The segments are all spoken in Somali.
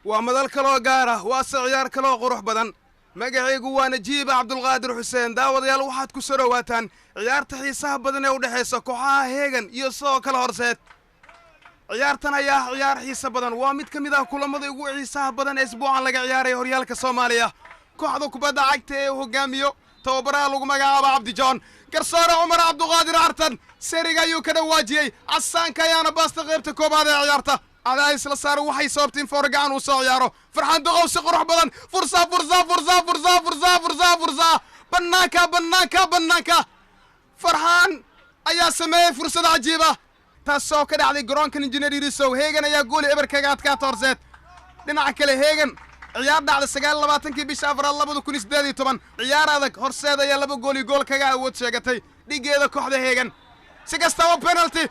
ومدل كلو قارة واسعيار كلو قروح بدن magacaygu waa najiib cabdulqaadir xuseen daawadayaal waxaad ku soo dhawaataan ciyaarta xiisaha badan ee u dhaxaysa kooxaha heegan iyo sidoo kale horseed ciyaartan ayaa ciyaar xiisa badan waa mid ka mid ah kulamada ugu xiisaha badan ee isbuucan laga ciyaaray horyaalka Soomaaliya kooxda kubadda cagta ee hogaamiyo tababaraha lagu magacaabo Cabdi John garsoore Umar Cabduqaadir Artan seriga ayuu ka dhawaajiyay casaanka ayaana baasta qaybta koobaad ee ciyaarta على إسلا صار وحي صوبتين فورقان وصايارو فرحان دغو سقروح بدن فرصة بناكا فرحان أيا سمي فرصة عجيبة تاسو كده على جران كان انجينير يرسو هيغن أيا قولي إبر كاقات كاتورزيت دينا عكالي هيغن عيارنا على سقال لباتنكي بيشافر الله بدو كونيس دادي طبعا عيار هذاك هرسيد أيا لبو قولي قول كاقا وود شاقتي دي جيدا كوحدة هيغن سيقستاو بنالتي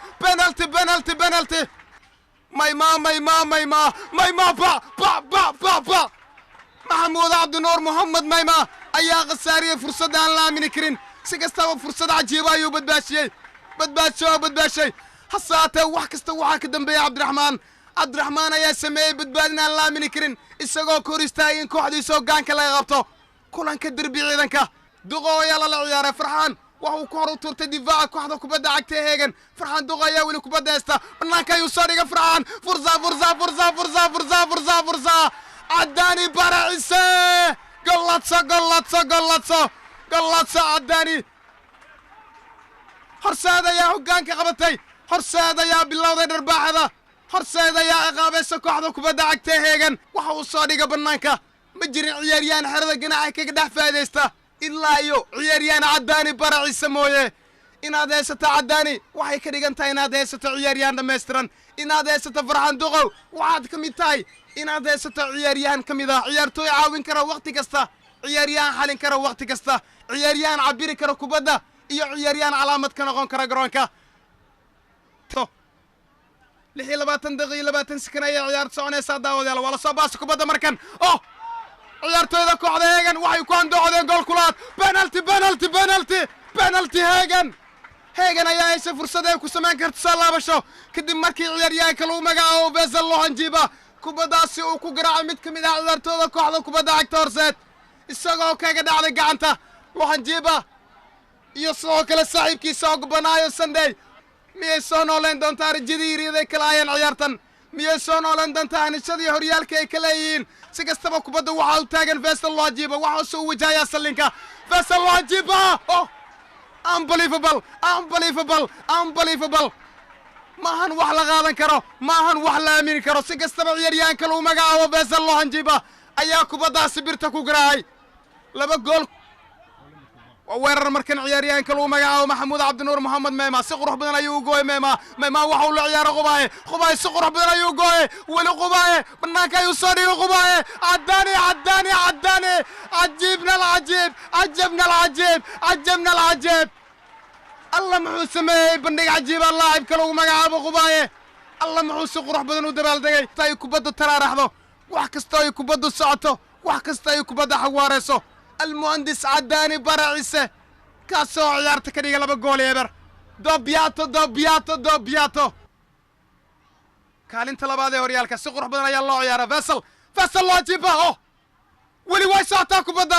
ماي ما با محمود عبد النور محمد مايما ايا غساريه فرصه دان لا من كرين سيغستا فرصه عجيبه ايو بدباشي حساته wax kasta waxa ka dambeeyay عبد الرحمن ayaa sameeyay badbaadina la min kirin isagoo koristaayeen kooxdiisa gaanka laga qabto kulanka derbi ciidanka duqooya la ciyaaray farxaan waxuu ku hor u turtay difaaca kooxda kubadda cagta heegan farxaan duqaya wali kubadda haysta banaanka ayuu soo dhigay farxaan furza عداني برعيسى قلصة عداني حرسادة يا هقانك قبطي حرسادة يا بالله ذي الرباح هذا حرسادة يا إقابة سكوحدك وبدا عكتي هيغن وحو صادقة بنانكا مجري عياريان حرده قناعك قدح فايديستا إلا يو عياريان عداني برعيسى مويه إن هذا يستا عداني وحي كريغانتا إن هذا يستا عياريان دميستران إن هذا يستا فرحان دوغو وعاد كميتاي إن هذا يستا عياريان كميدا عيارتو يعاون كرا وقت كستا عياريان حالين كرا وقت كستا عياريان عبيري كرا كوبادا إيو عياريان علامة كنغون كرا قرونكا لحي لباتن دغي لباتن سكنا يا عيار سعوني سادا وديالا ولا صباس كوبادا مركن عيارتو إذا كوحدا هيغن وحي كوان دوحدا جول كولات بنالتي هيغن ayaa haysa fursad ay ku sameyn karto salaabasho kadib markii ciyaaryahanka lagu magacaabo Faisal Lohanjiba kubadaasi uu ku garaacay mid kamid ah ciyaartooyda kooxda kubadda cagta horseed isagoo kaga dhacday gacanta Lohanjiba iyo sidoo kale saaxiibkiisa oo banaayo Sunday miyay soo nooleen doontaa rajadiiriyada kala ayaan ciyaartan miyay soo nooleen doontaa nishadii horyaalka ay kala yihiin si kastaba kubadda waxa uu taagan Faisal Lohanjiba waxa soo wajahaya salinka Faisal Lohanjiba unbelievable maahan wax la qaadan karo maahan wax la aamin karo si kastaba ciyaaryahanka lagu magacaabo Faisal Lohanjiba ayaa kubadaasi birta ku garaacay laba gool weerar markan ciyaaryahanka lagu magacaabo Maxamuud Cabdi Nuur Maxamed Meema si qurux badan ayuu gooyay Meema waxa uu la ciyaaro Qubaye si qurux badan ayuu gooyay wali Qubaye banaanka ayuu soo dhigay Qubaye عداني عجبنا العجيب الله محو سمي بندق عجيب اللاعب كلو مقعب Qubaye الله محو سي قرux badan u dabaal dagay tay kubadda taraaraxdo wax kasta ay kubadda socoto wax kasta ay kubadda xawaareyso المهندس عداني برعيسى كاسو عيارتك ديغا لبا جول يبر دوبياتو كالين تلابادي هوريالكا سي قرux badan ayaa loo ciyaara Faisal Lohanjiba wali way saataa kubadda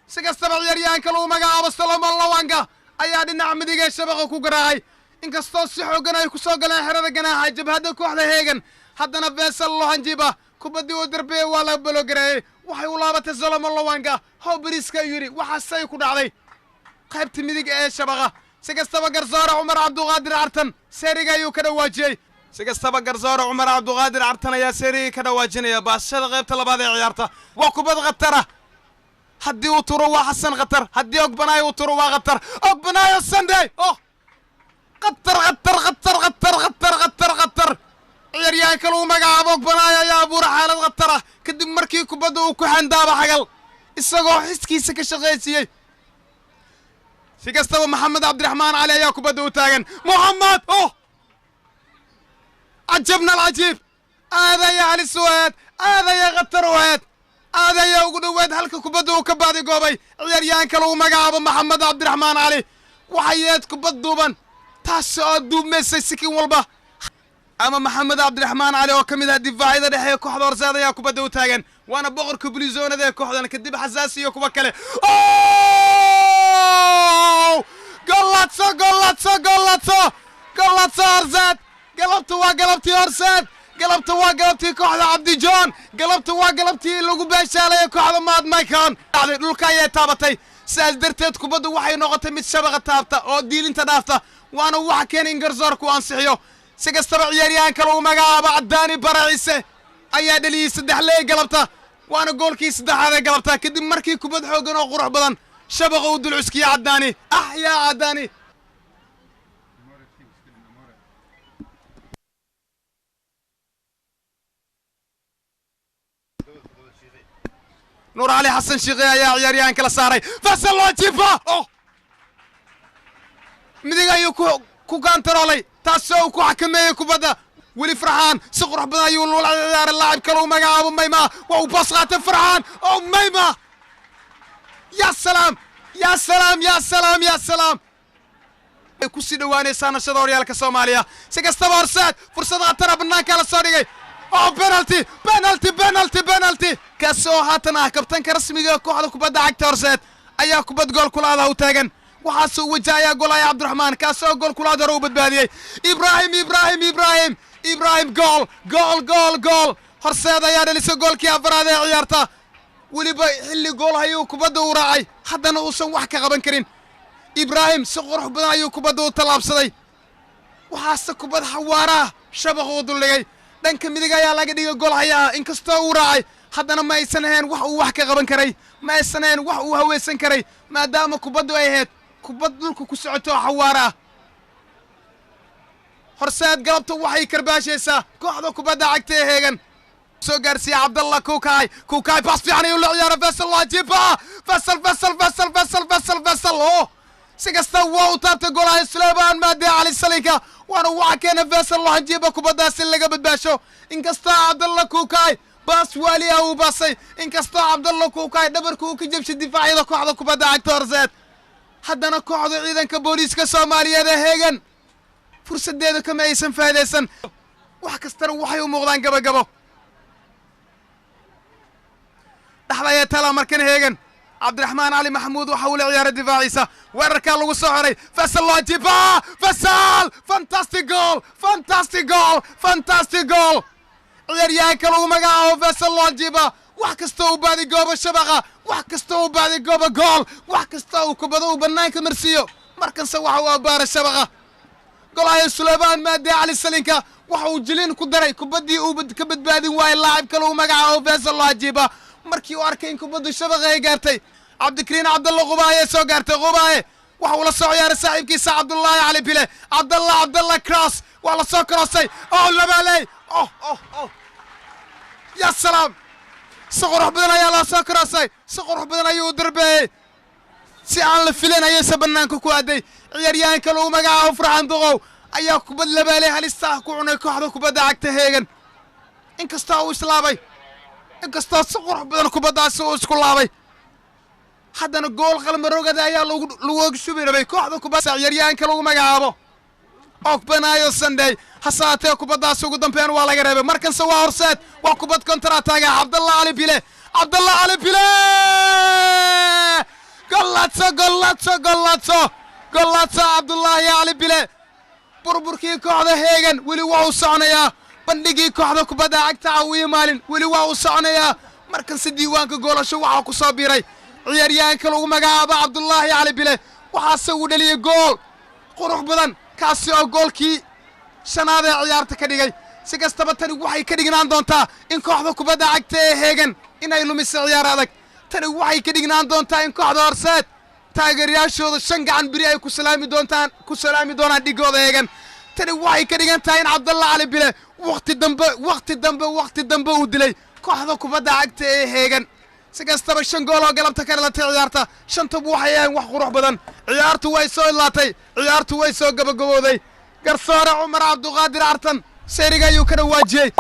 si kastaba ciyaaryahanka lagu magacaabo Solomon Lawanga ayaa dhinaca midiga shabaqa ku garaacay inkastoo si xoogan ay ku soo galeen xerada ganaaxa jabhada kooxda heegan haddana Faisal Lohanjiba kubadii uu darbiyay waa la balogareeyay waxay u laabatay Solomon Lawanga hawbiriska yiri waxa say ku dhacday qaybta midig ee shabaqa si kastaba garsoore Umar Cabduqaadir Artan seriga ayuu ka dhawaajiyay si kastaba garsoore Umar Cabduqaadir Artan ayaa seriga ka dhawaajinaya baashada qaybta labaad ee ciyaarta waa kubad khatara haddii uu turo waa Xasan Khatar haddii Ogbanaayo uu turo waa Khatar Ogbanaayo Sunday Khatar ciyaaryahanka lagu magacaabo Ogbanaayo ayaa abuura xaalad khatar ah kadib markii kubadda uu ku xandaaba xagal isagoo xiskiisa ka shaqeysiyay si kastaba Maxamed Cabdiraxmaan Cali ayaa kubadda u taagan Muhammad عجبنا العجيب هذا يا علي سواد هذا يا غتر واد هذا يا ugu dhawaad halka kubadda uu ka baaday goobay ciyaaryahanka lagu magacaabo Maxamed Cabdiraxmaan Cali waxayeed kubad duuban taas oo duumeysay sikin walba ama maxamed cabdiraxmaan cali oo ka mid ah difaacida dhexe ee kooxda horseed ayaa kubadda u taagan waana boqorka bulizoonada ee kooxdan kadib xasaasi iyo kuwa kale gollatso horseed galabta waa galabtii horseed galabta waa galabtii kooxda cabdijoon galabta waa galabtii lagu beeshaalay kooxda maad maykon dhulka ayay taabatay sidaas darteed kubaddu waxay noqotay mid shabaqa taabta oo diilinta dhaafta waana waxa keenay in garsoorku ansixiyo si kastaba ciyaaryahanka lagu magacaabo Cadaani Baraciise ayaa dhaliyay 3 leey galabta waana goolkii 3aad ee galabta kadib markii kubad xoogan oo qurux badan shabaqa u dul cuskiyay Cadaani yaa Cadaani نور علي حسن شيخي يا عياريان كلا ساري فصل وجيفا مديغا كو كانترولي تاسو كو حكميه كبدا ولي فرحان سقرح بدا يقول اللاعب كلو مغا ميما او بصقات فرحان او ميما يا سلام يا سلام يا سلام يا سلام كوسي دواني سانا شدوريالك سوماليا سيغستبا هرسات فرصه ترى بنانك لا سو دغاي او بنالتي كاسو هاتنا كابتنka rasmiga kooxda kubadda cagta horseed ayaa kubad gool kulaada u taagan waxa soo wajahaya golay Cabdiraxmaan kaasoo gool kulaada u badbaadiyay Ibrahim gool horseed ayaa dhalisay goolkii afraad ee ciyaarta waliba xilli gool ayuu kubadda u raacay haddana uusan wax ka qaban karin Ibrahim si qurux badan ayuu kubadda u talaabsaday waxa kubad xawaara shabaq u duligay dhanka midiga ayaa laga dhigay gool hayaa inkastoo uu raacay haddana ma aysan ahayn wax uu wax ka qaban karay ma aysan ahayn wax uu haweysan karay maadaama kubaddu ay ahayd kubad dhulka ku socoto xawaara horseed galabta waxay karbaashaysaa kooxda kubadda cagta ee heegan soo gaarsiya Cabdallah Kukaay bas fiican iyo ciyaar Faisal Wajiba Faisal sigasta waa u taabtay golaha Suleymaan Maadi Ali Salinka waana waxa keenay Faisal Wajiba kubaddaas laga badbaasho inkasta Cabdallah Kukaay bas waliya uu basay inkasta Cabdallah Kukaay dhabarku uu ka jabshay difaacida kooxda kubadda cagta horseed haddana kooxda ciidanka booliiska Soomaaliyeed ee heegan fursadeeda kama aysan faadeysan wax kastana waxay u muuqdaan gabagabo dhaxlaya tala markan heegan Cabdiraxmaan Ali Maxamuud waxa uu la ciyaaray difaaciisa weerarka lagu soo xiray Faisal Wajiba Faisal fantastic goal ciyaaryahanka lagu magacaabo Faisal Wajiba wax kasta uu baadi goobo shabaqa wax kasta uu baadi goobo gool wax kasta uu kubadda u banaanka marsiyo markanse waxa uu baara shabaqa golaha Suleymaan Maadi Ali Salinka waxa uu jilin ku daray kubaddii uu ka badbaadin waayay laacibka lagu magacaabo Faisal Wajiba markii uu arkay in kubaddu shabaqa ay gaartay Cabdikariin Cabdallah Qubaaye soo gaartay Qubaaye waxa uu la soo ciyaaray saaxiibkiisa Cabdullaahi Cali Bile Cabdallah cross waa la soo crossay labalay يا سلام صقر بدنا يا لا سكرسي صقر بدنا يو دربي سي aan la filan ayay sabanaanka ku aaday ciyaaryahanka lagu magacaabo Farxaan Duqow ayaa kubad labalay halista ku cunay kooxda kubadda cagta heegan inkasta uu islaabay inkasta صقر badan kubaddaas uu isku laabay haddana gool qalmarogada ayaa lagu shubay kooxda kubadda ciyaaryahanka lagu magacaabo Okbanayo Sunday hasaatee kubaddaas ugu dambeyn waa laga reebay markanse waa horseed waa kubad kontra taaga Cabdallah Ali Bile gollatso Cabdullaahi Ali Bile burburkii kooxda heegan weli waa u soconayaa bandhigii kooxda kubadda cagta caawiye maalin weli waa u soconayaa markanse diiwaanka goolasho waxa ku soo biiray ciyaaryahanka lagu magacaabo Cabdullaahi Ali Bile waxaase uu dhaliyay gool qurux badan kaasi oo goolkii shanaad ee ciyaarta ka dhigay si kastaba tani waxay ka dhignaan doontaa in kooxda kubadda cagta ee heegan inay lumisay ciyaar adag tani waxay ka dhignaan doontaa in kooxda horseed taageerayaashooda 5 gacan biri ay ku salaami doonaan dhigooda heegan tani waxay ka dhigan tahay in Cabdallah Ali Bile waqti dambe uu dilay kooxda kubadda cagta ee heegan si kastaba 5 gool oo galabta ka dhalatay ciyaarta 5 waxay ahayn wax qurux badan ciyaartu way soo ilaatay ciyaartu way soo gabagabowday garsoore Umar Cabduqaadir Artan seeriga ayuu ka dhawaajiyay